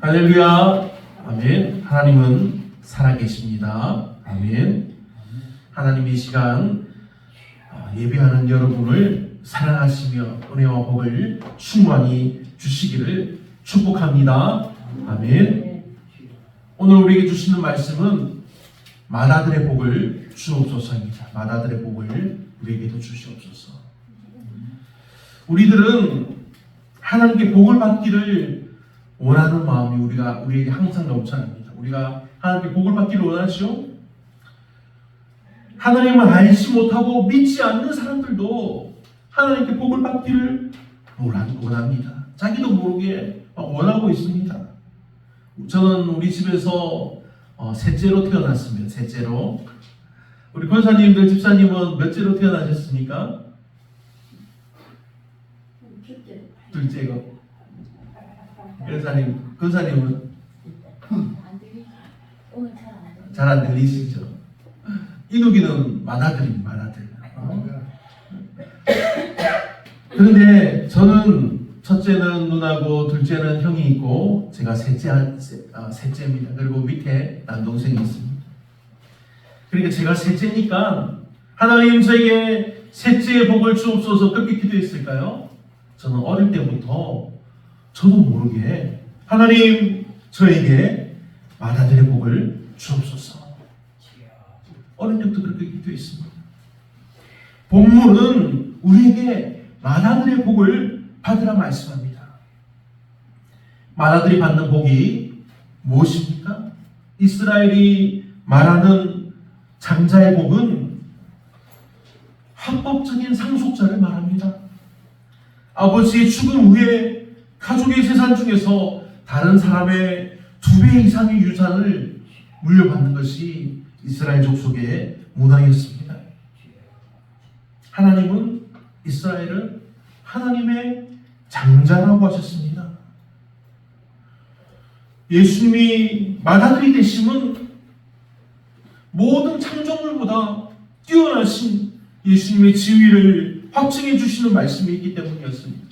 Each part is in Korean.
할렐루야. 아멘. 하나님은 살아계십니다. 아멘. 하나님이 이 시간 예배하는 여러분을 사랑하시며 은혜와 복을 충만히 주시기를 축복합니다. 아멘. 오늘 우리에게 주시는 말씀은 맏아들의 복을 주옵소서입니다. 맏아들의 복을 우리에게도 주시옵소서. 우리들은 하나님께 복을 받기를 원하는 마음이 우리에게 항상 넘쳐납니다. 우리가 하나님께 복을 받기를 원하죠. 하나님을 알지 못하고 믿지 않는 사람들도 하나님께 복을 받기를 원합니다. 자기도 모르게 원하고 있습니다. 저는 우리 집에서 셋째로 태어났습니다. 셋째로. 우리 권사님들, 집사님은 몇째로 태어나셨습니까? 둘째고. 권사님은 잘 안 들리시죠? 이누기는 맏아들입니다. 맏아들. 그런데 저는 첫째는 누나고 둘째는 형이 있고 제가 셋째입니다. 그리고 밑에 남동생이 있습니다. 그러니까 제가 셋째니까 하나님 저에게 셋째의 복을 주옵소서 그렇게 기도했을까요? 저는 어릴 때부터 저도 모르게 하나님 저에게 맏아들의 복을 주옵소서. 어릴 때부터 그렇게 기도했습니다. 본문은 우리에게 맏아들의 복을 받으라 말씀합니다. 맏아들이 받는 복이 무엇입니까? 이스라엘이 말하는 장자의 복은 합법적인 상속자를 말합니다. 아버지의 죽음 후에 가족의 재산 중에서 다른 사람의 2배 이상의 유산을 물려받는 것이 이스라엘 족속의 문화였습니다. 하나님은 이스라엘을 하나님의 장자라고 하셨습니다. 예수님이 맏아들이 되심은 모든 창조물보다 뛰어나신 예수님의 지위를 확증해 주시는 말씀이 있기 때문이었습니다.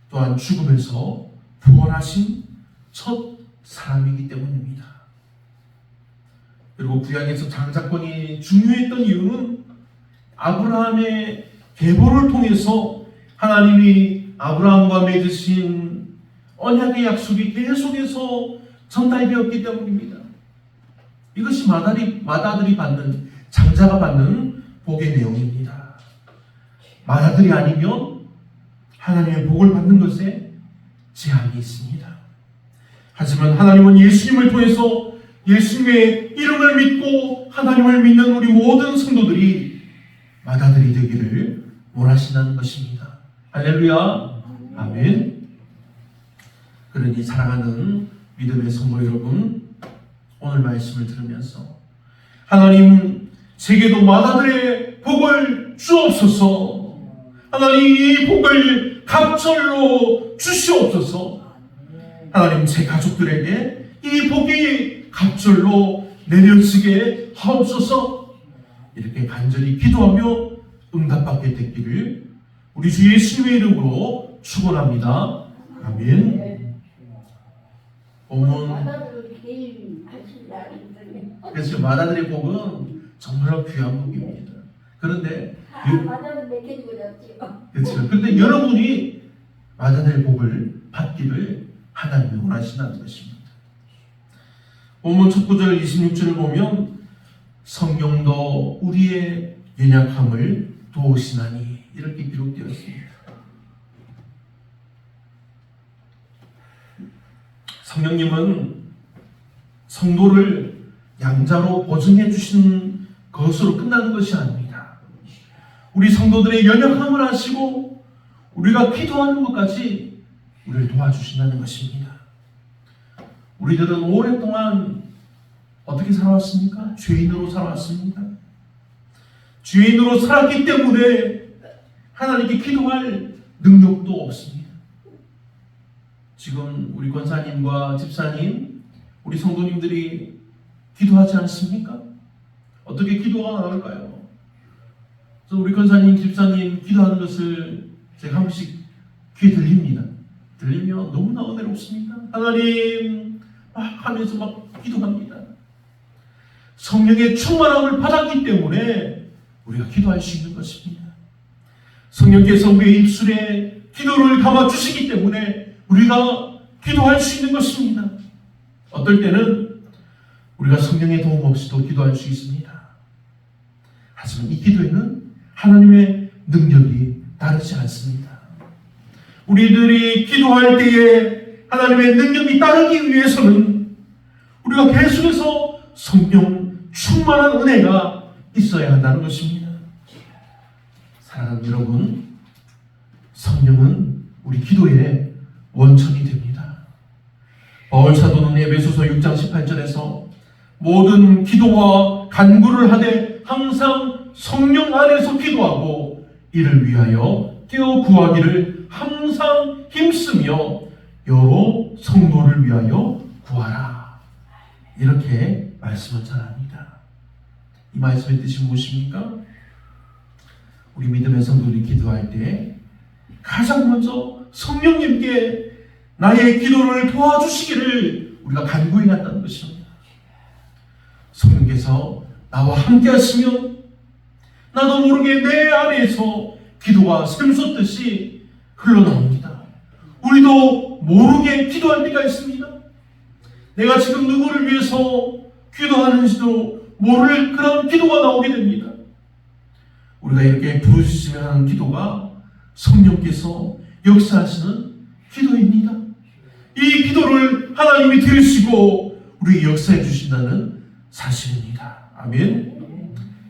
또한 죽음에서 부활하신 첫 사람이기 때문입니다. 그리고 구약에서 장자권이 중요했던 이유는 아브라함의 계보를 통해서 하나님이 아브라함과 맺으신 언약의 약속이 계속해서 전달되었기 때문입니다. 이것이 맏아들이 받는, 장자가 받는 복의 내용입니다. 맏아들이 아니면 하나님의 복을 받는 것에 제한이 있습니다. 하지만 하나님은 예수님을 통해서 예수님의 이름을 믿고 하나님을 믿는 우리 모든 성도들이 맏아들이 되기를 원하신다는 것입니다. 할렐루야. 아멘. 그러니 사랑하는 믿음의 성도 여러분, 오늘 말씀을 들으면서 하나님 제게도 맏아들의 복을 주옵소서. 하나님 이 복을 갑절로 주시옵소서. 하나님 제 가족들에게 이 복이 갑절로 내려지게 하옵소서. 이렇게 간절히 기도하며 응답받게 됐기를 우리 주 예수님의 이름으로 축원합니다. 아멘. 그래서 맏아들의 복은 정말 귀한 복입니다. 그런데 그렇죠. 그런데 여러분이 맏아들의 복을 받기를 하나님이 원하신다는 것입니다. 본문 첫 구절 26절을 보면 성령도 우리의 연약함을 도우시나니 이렇게 기록되었습니다. 성령님은 성도를 양자로 보증해 주시는 것으로 끝나는 것이 아닙니다. 우리 성도들의 연약함을 아시고 우리가 기도하는 것까지 우리를 도와주신다는 것입니다. 우리들은 오랫동안 어떻게 살아왔습니까? 죄인으로 살아왔습니다. 죄인으로 살았기 때문에 하나님께 기도할 능력도 없습니다. 지금 우리 권사님과 집사님, 우리 성도님들이 기도하지 않습니까? 어떻게 기도가 나올까요? 우리 권사님, 집사님 기도하는 것을 제가 한 번씩 귀에 들립니다. 들리면 너무나 은혜롭습니다. 하나님 막 하면서 막 기도합니다. 성령의 충만함을 받았기 때문에 우리가 기도할 수 있는 것입니다. 성령께서 우리의 입술에 기도를 담아주시기 때문에 우리가 기도할 수 있는 것입니다. 어떨 때는 우리가 성령의 도움 없이도 기도할 수 있습니다. 하지만 이 기도에는 하나님의 능력이 따르지 않습니다. 우리들이 기도할 때에 하나님의 능력이 따르기 위해서는 우리가 계속해서 성령 충만한 은혜가 있어야 한다는 것입니다. 사랑하는 여러분, 성령은 우리 기도의 원천이 됩니다. 바울 사도는 에베소서 6장 18절에서 모든 기도와 간구를 하되 항상 성령 안에서 기도하고 이를 위하여 깨어 구하기를 항상 힘쓰며 여러 성도를 위하여 구하라. 이렇게 말씀을 전합니다. 이 말씀의 뜻이 무엇입니까? 우리 믿음의 성도들이 기도할 때 가장 먼저 성령님께 나의 기도를 도와주시기를 우리가 간구해야 한다는 것입니다. 성령께서 나와 함께 하시면 나도 모르게 내 안에서 기도가 샘솟듯이 흘러나옵니다. 우리도 모르게 기도할 때가 있습니다. 내가 지금 누구를 위해서 기도하는지도 모를 그런 기도가 나오게 됩니다. 우리가 이렇게 부르짖으며 하는 기도가 성령께서 역사하시는 기도입니다. 이 기도를 하나님이 들으시고 우리에게 역사해 주신다는 사실입니다. 아멘.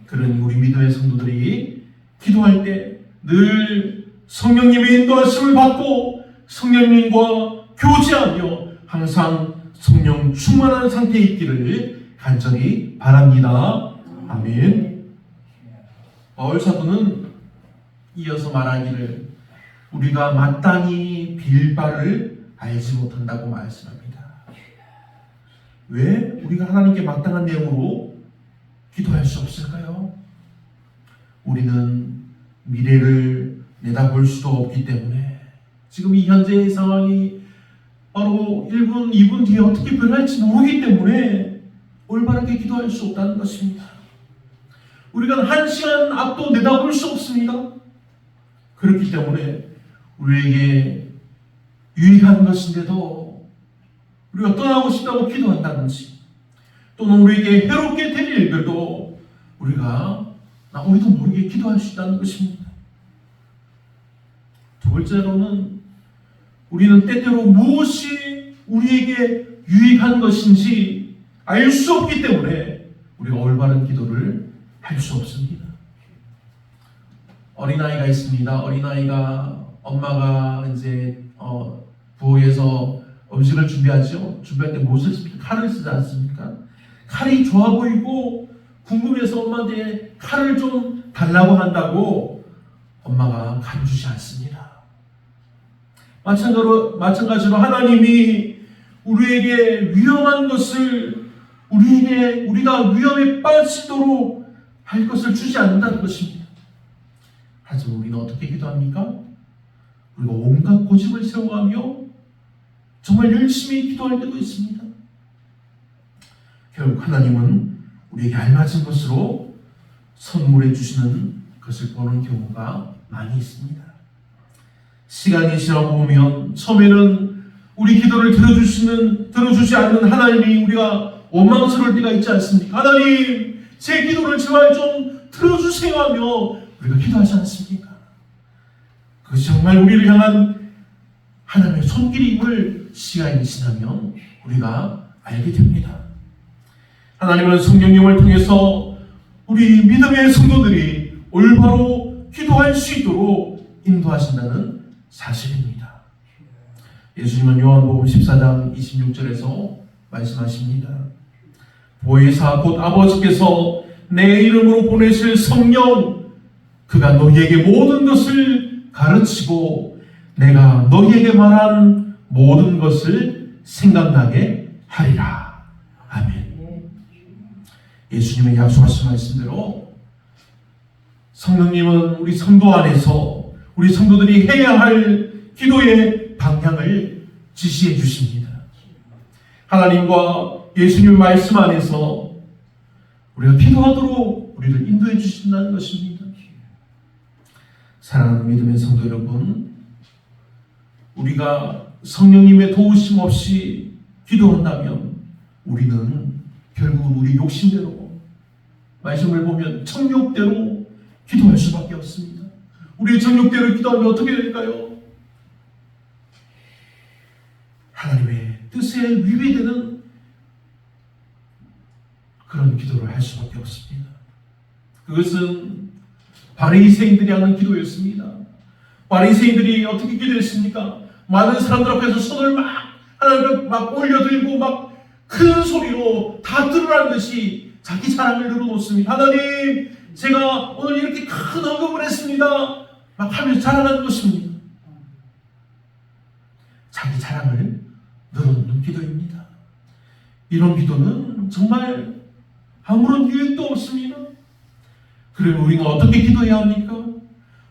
그러니 우리 믿음의 성도들이 기도할 때 늘 성령님의 인도하심을 받고 성령님과 교제하며 항상 성령 충만한 상태에 있기를 간절히 바랍니다. 아멘. 바울 사도는 이어서 말하기를 우리가 마땅히 빌 바를 알지 못한다고 말씀합니다. 왜 우리가 하나님께 마땅한 내용으로 기도할 수 없을까요? 우리는 미래를 내다볼 수도 없기 때문에 지금 이 현재의 상황이 바로 1분, 2분 뒤에 어떻게 변할지 모르기 때문에 올바르게 기도할 수 없다는 것입니다. 우리가 1시간 앞도 내다볼 수 없습니다. 그렇기 때문에 우리에게 유익한 것인데도 우리가 떠나고 싶다고 기도한다든지 또는 우리에게 해롭게 될 일들도 우리가 우리도 모르게 기도할 수 있다는 것입니다. 두 번째로는 우리는 때때로 무엇이 우리에게 유익한 것인지 알 수 없기 때문에 우리가 올바른 기도를 할 수 없습니다. 어린아이가 있습니다. 어린아이가 엄마가 이제 부엌에서 음식을 준비하죠. 준비할 때 무엇을 씁니까? 칼을 쓰지 않습니까? 칼이 좋아 보이고 궁금해서 엄마한테 칼을 좀 달라고 한다고 엄마가 칼 주지 않습니다. 마찬가지로 하나님이 우리에게 위험한 것을 우리가 위험에 빠지도록 할 것을 주지 않는다는 것입니다. 하지만 우리는 어떻게 기도합니까? 우리가 온갖 고집을 세워가며 정말 열심히 기도할 때도 있습니다. 결국 하나님은 우리에게 알맞은 것으로 선물해 주시는 것을 보는 경우가 많이 있습니다. 시간이 지나고 보면 처음에는 우리 기도를 들어주지 않는 하나님이 우리가 원망스러울 때가 있지 않습니까? 하나님, 제 기도를 제발 좀 들어주세요 하며 우리가 기도하지 않습니까? 그것이 정말 우리를 향한 하나님의 손길임을 시간이 지나면 우리가 알게 됩니다. 하나님은 성령님을 통해서 우리 믿음의 성도들이 올바로 기도할 수 있도록 인도하신다는 사실입니다. 예수님은 요한복음 14장 26절에서 말씀하십니다. 보혜사 곧 아버지께서 내 이름으로 보내실 성령 그가 너희에게 모든 것을 가르치고 내가 너희에게 말한 모든 것을 생각나게 하리라. 아멘. 예수님의 약속하신 말씀대로 성령님은 우리 성도 안에서 우리 성도들이 해야 할 기도의 방향을 지시해 주십니다. 하나님과 예수님 말씀 안에서 우리가 기도하도록 우리를 인도해 주신다는 것입니다. 사랑하는 믿음의 성도 여러분, 우리가 성령님의 도우심 없이 기도한다면 우리는 결국은 우리 욕심대로, 말씀을 보면 정욕대로 기도할 수밖에 없습니다. 우리의 정욕대로 기도하면 어떻게 될까요? 하나님의 뜻에 위배되는 그런 기도를 할 수밖에 없습니다. 그것은 바리새인들이 하는 기도였습니다. 바리새인들이 어떻게 기도했습니까? 많은 사람들 앞에서 손을 하나님께 올려들고 큰 소리로 다 들으라는 듯이 자기 자랑을 늘어놓습니다. 하나님, 제가 오늘 이렇게 큰 헌금을 했습니다. 하면서 자랑하는 것입니다. 자기 자랑을 늘어놓는 기도입니다. 이런 기도는 정말 아무런 유익도 없습니다. 그러면 우리가 어떻게 기도해야 합니까?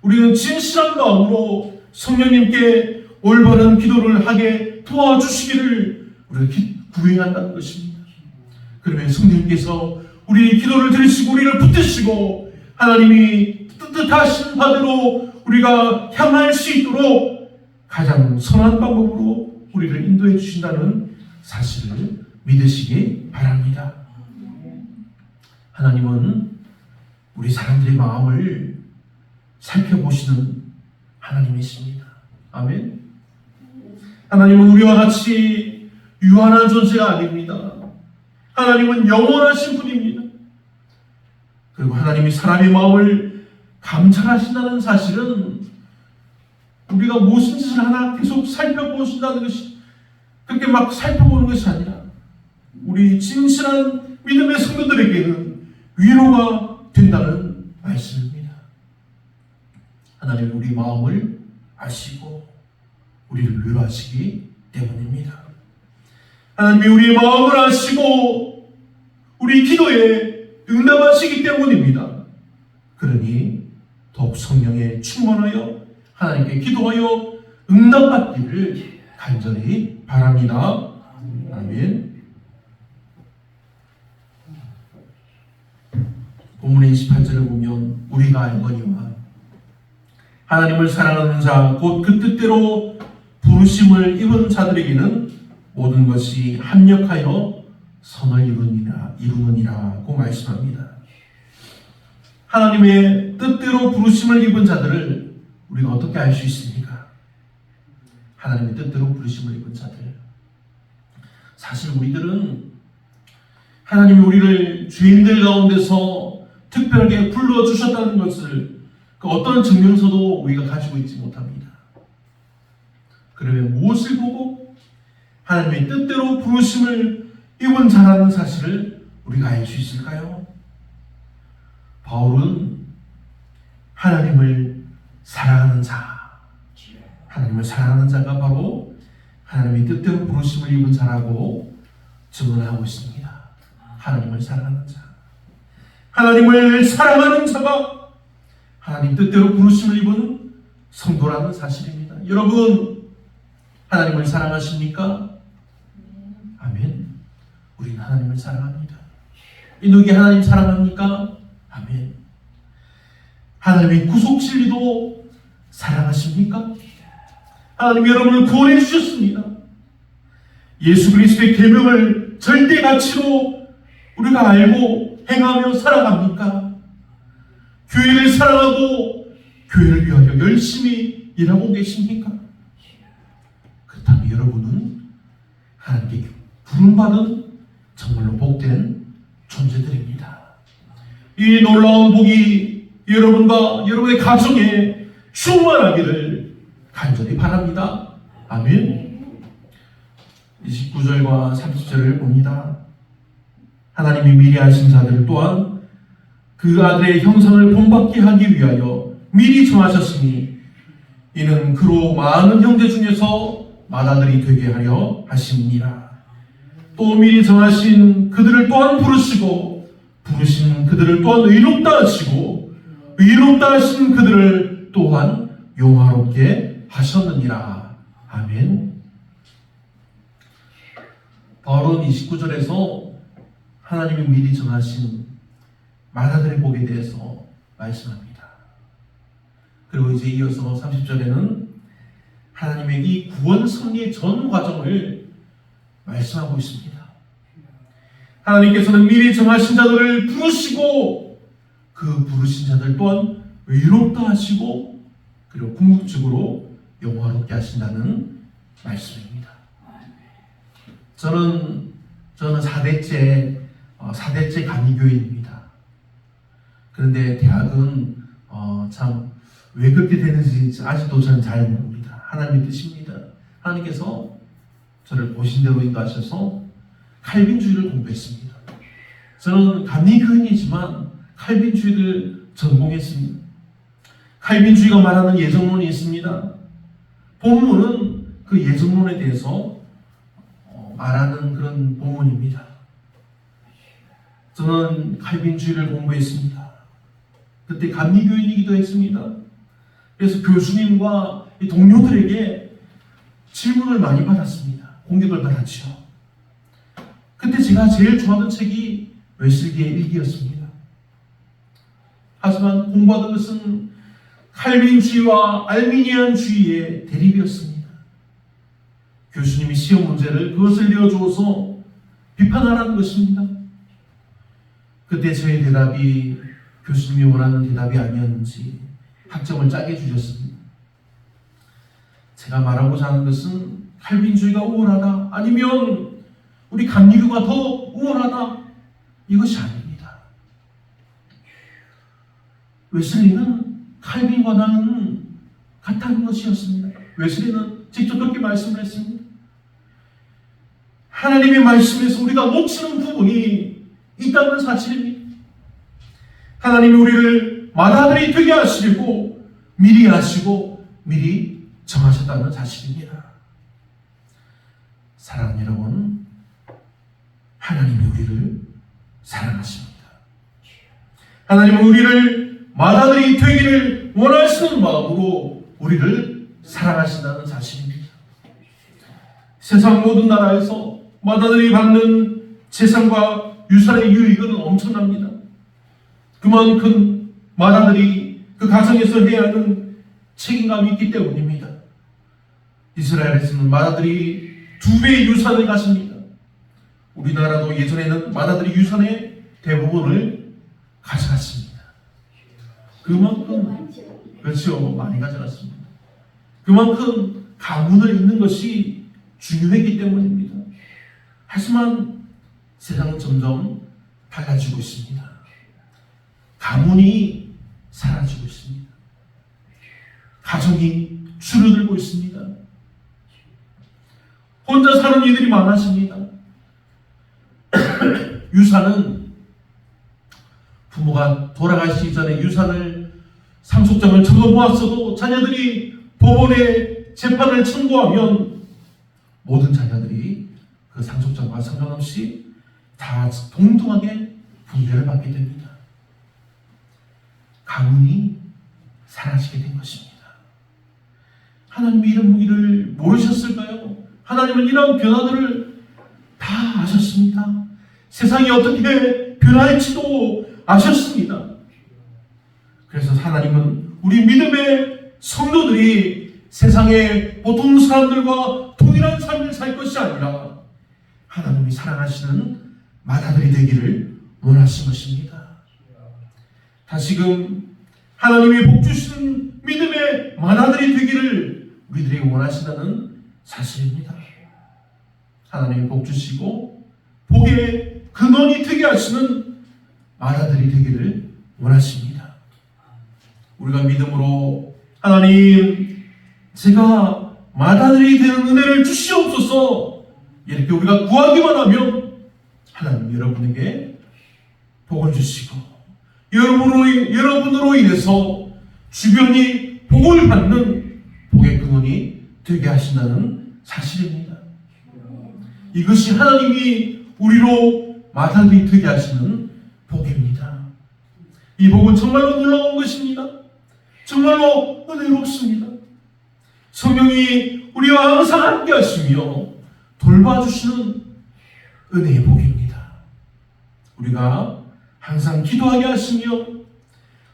우리는 진실한 마음으로 성령님께 올바른 기도를 하게 도와주시기를 우리가 구해야 한다는 것입니다. 그러면 성령님께서 우리의 기도를 들으시고 우리를 붙드시고 하나님이 뜻하신 바대로 우리가 향할 수 있도록 가장 선한 방법으로 우리를 인도해 주신다는 사실을 믿으시기 바랍니다. 하나님은 우리 사람들의 마음을 살펴보시는 하나님이십니다. 아멘. 하나님은 우리와 같이 유한한 존재가 아닙니다. 하나님은 영원하신 분입니다. 그리고 하나님이 사람의 마음을 감찰하신다는 사실은 우리가 무슨 짓을 하나 계속 살펴보신다는 것이, 그렇게 살펴보는 것이 아니라 우리 진실한 믿음의 성도들에게는 위로가 된다는 말씀입니다. 하나님은 우리 마음을 아시고 우리를 위로하시기 때문입니다. 하나님이 우리의 마음을 아시고 우리 기도에 응답하시기 때문입니다. 그러니 더욱 성령에 충만하여 하나님께 기도하여 응답받기를 간절히 바랍니다. 아멘. 본문의 28절을 보면 우리가 알거니와 하나님을 사랑하는 자 곧 그 뜻대로 부르심을 입은 자들에게는 모든 것이 합력하여 선을 이루느니라고 말씀합니다. 하나님의 뜻대로 부르심을 입은 자들을 우리가 어떻게 알 수 있습니까? 하나님의 뜻대로 부르심을 입은 자들, 사실 우리들은 하나님이 우리를 죄인들 가운데서 특별하게 불러주셨다는 것을 그 어떤 증명서도 우리가 가지고 있지 못합니다. 그러면 무엇을 보고 하나님의 뜻대로 부르심을 입은 자라는 사실을 우리가 알 수 있을까요? 바울은 하나님을 사랑하는 자, 하나님을 사랑하는 자가 바로 하나님의 뜻대로 부르심을 입은 자라고 증언하고 있습니다. 하나님을 사랑하는 자, 하나님을 사랑하는 자가 하나님 뜻대로 부르심을 입은 성도라는 사실입니다. 여러분, 하나님을 사랑하십니까? 아멘. 우리는 하나님을 사랑합니다. 누구에게 하나님 사랑합니까? 아멘. 하나님의 구속 진리도 사랑하십니까? 하나님 여러분을 구원해 주셨습니다. 예수 그리스도의 계명을 절대 가치로 우리가 알고 행하며 살아갑니까? 교회를 사랑하고 교회를 위하여 열심히 일하고 계십니까? 그렇다면 여러분은 하나님께 부름받은 정말로 복된 존재들입니다. 이 놀라운 복이 여러분과 여러분의 가정에 충만하기를 간절히 바랍니다. 아멘. 29절과 30절을 봅니다. 하나님이 미리 하신 자들 또한 그 아들의 형상을 본받게 하기 위하여 미리 정하셨으니 이는 그로 많은 형제 중에서 맏아들이 되게 하려 하심이니라. 또 미리 정하신 그들을 또한 부르시고 부르신 그들을 또한 의롭다 하시고 의롭다 하신 그들을 또한 용화롭게 하셨느니라. 아멘. 바울은 29절에서 하나님이 미리 정하신 마다들의 복에 대해서 말씀합니다. 그리고 이제 이어서 30절에는 하나님의 이 구원 섭리의 전 과정을 말씀하고 있습니다. 하나님께서는 미리 정하신 자들을 부르시고 그 부르신 자들 또한 의롭다 하시고 그리고 궁극적으로 영화롭게 하신다는 말씀입니다. 저는 4대째 감리교인입니다. 그런데 대학은 참 왜 그렇게 되는지 아직도 저는 잘 모릅니다. 하나님의 뜻입니다. 하나님께서 저를 보신 대로 인도하셔서 칼빈주의를 공부했습니다. 저는 감리교인이지만 칼빈주의를 전공했습니다. 칼빈주의가 말하는 예정론이 있습니다. 본문은 그 예정론에 대해서 말하는 그런 본문입니다. 저는 칼빈주의를 공부했습니다. 그때 감리교인이기도 했습니다. 그래서 교수님과 동료들에게 질문을 많이 받았습니다. 공격을 받았죠. 그때 제가 제일 좋아하는 책이 웨슬리의 일기였습니다. 하지만 공부하던 것은 칼빈주의와 알미니안주의의 대립이었습니다. 교수님이 시험 문제를 그것을 내어주어서 비판하라는 것입니다. 그때 저의 대답이 교수님이 원하는 대답이 아니었는지 학점을 짜게 주셨습니다. 제가 말하고자 하는 것은 칼빈주의가 우월하다 아니면 우리 감리교가 더 우월하다 이것이 아닙니다. 웨슬리는 칼빈과 나는 같다는 것이었습니다. 웨슬리는 직접 그렇게 말씀을 했습니다. 하나님의 말씀에서 우리가 놓치는 부분이 있다는 사실입니다. 하나님이 우리를 맏아들이 되게 하시려고 미리 아시고 미리 정하셨다는 사실입니다. 사랑하는 여러분, 하나님이 우리를 사랑하십니다. 하나님은 우리를 맏아들이 되기를 원하시는 마음으로 우리를 사랑하신다는 사실입니다. 세상 모든 나라에서 맏아들이 받는 재산과 유산의 유익은 엄청납니다. 그만큼 맏아들이 그 가정에서 해야 하는 책임감이 있기 때문입니다. 이스라엘에서는 맏아들이 2배의 유산을 가집니다. 우리나라도 예전에는 맏아들이 유산의 대부분을 가져갔습니다. 그만큼 그렇죠, 많이 가져갔습니다. 그만큼 가문을 잇는 것이 중요했기 때문입니다. 하지만 세상은 점점 달라지고 있습니다. 가문이 사라지고 있습니다. 가정이 줄어들고 있습니다. 혼자 사는 이들이 많아집니다. 유산은 부모가 돌아가시기 전에 유산을 상속장을 적어 모았어도 자녀들이 법원에 재판을 청구하면 모든 자녀들이 그 상속장과 상관없이 다 동등하게 분배를 받게 됩니다. 가문이 사라지게 된 것입니다. 하나님이 이런 일을 모르셨을까요? 하나님은 이런 변화들을 다 아셨습니다. 세상이 어떻게 변할지도 아셨습니다. 그래서 하나님은 우리 믿음의 성도들이 세상의 보통 사람들과 동일한 삶을 살 것이 아니라 하나님이 사랑하시는 맏아들이 되기를 원하신 것입니다. 다시금 하나님이 복 주시는 믿음의 맏아들이 되기를 우리들이 원하신다는 사실입니다. 하나님이 복 주시고 복의 근원이 되게 하시는 맏아들이 되기를 원하십니다. 우리가 믿음으로 하나님, 제가 맏아들이 되는 은혜를 주시옵소서 이렇게 우리가 구하기만 하면 하나님 여러분에게 복을 주시고 여러분으로 인해서 주변이 복을 받는 복의 근원이 되게 하신다는 사실입니다. 이것이 하나님이 우리로 맏아들이 되게 하시는 복입니다. 이 복은 정말로 놀라운 것입니다. 정말로 은혜롭습니다. 성경이 우리와 항상 함께 하시며 돌봐주시는 은혜의 복입니다. 우리가 항상 기도하게 하시며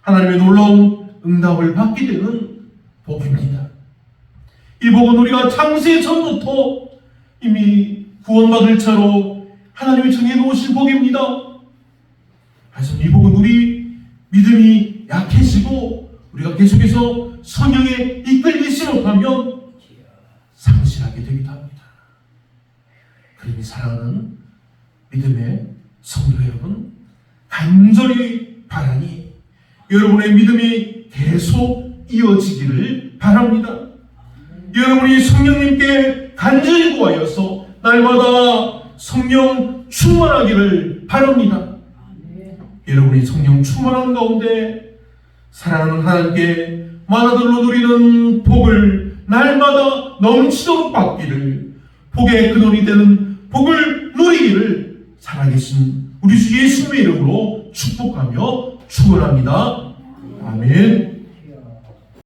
하나님의 놀라운 응답을 받게 되는 복입니다. 이 복은 우리가 창세 전부터 이미 구원받을 차로 하나님이 정해놓으신 복입니다. 하지만 이 복은 우리 믿음이 약해지고 우리가 계속해서 성령에 이끌리지 못하면 상실하게 되기도 합니다. 그러니 사랑하는 믿음의 성도 여러분, 간절히 바라니 여러분의 믿음이 계속 이어지기를 바랍니다. 여러분이 성령님께 간절히 구하여서 날마다 성령 충만하기를 바랍니다. 여러분이 성령 충만한 가운데 사랑하는 하나님께 만화들로 누리는 복을 날마다 넘치도록 받기를, 복의 근원이 되는 복을 누리기를 살아계신 우리 주 예수님의 이름으로 축복하며 축원합니다. 아멘.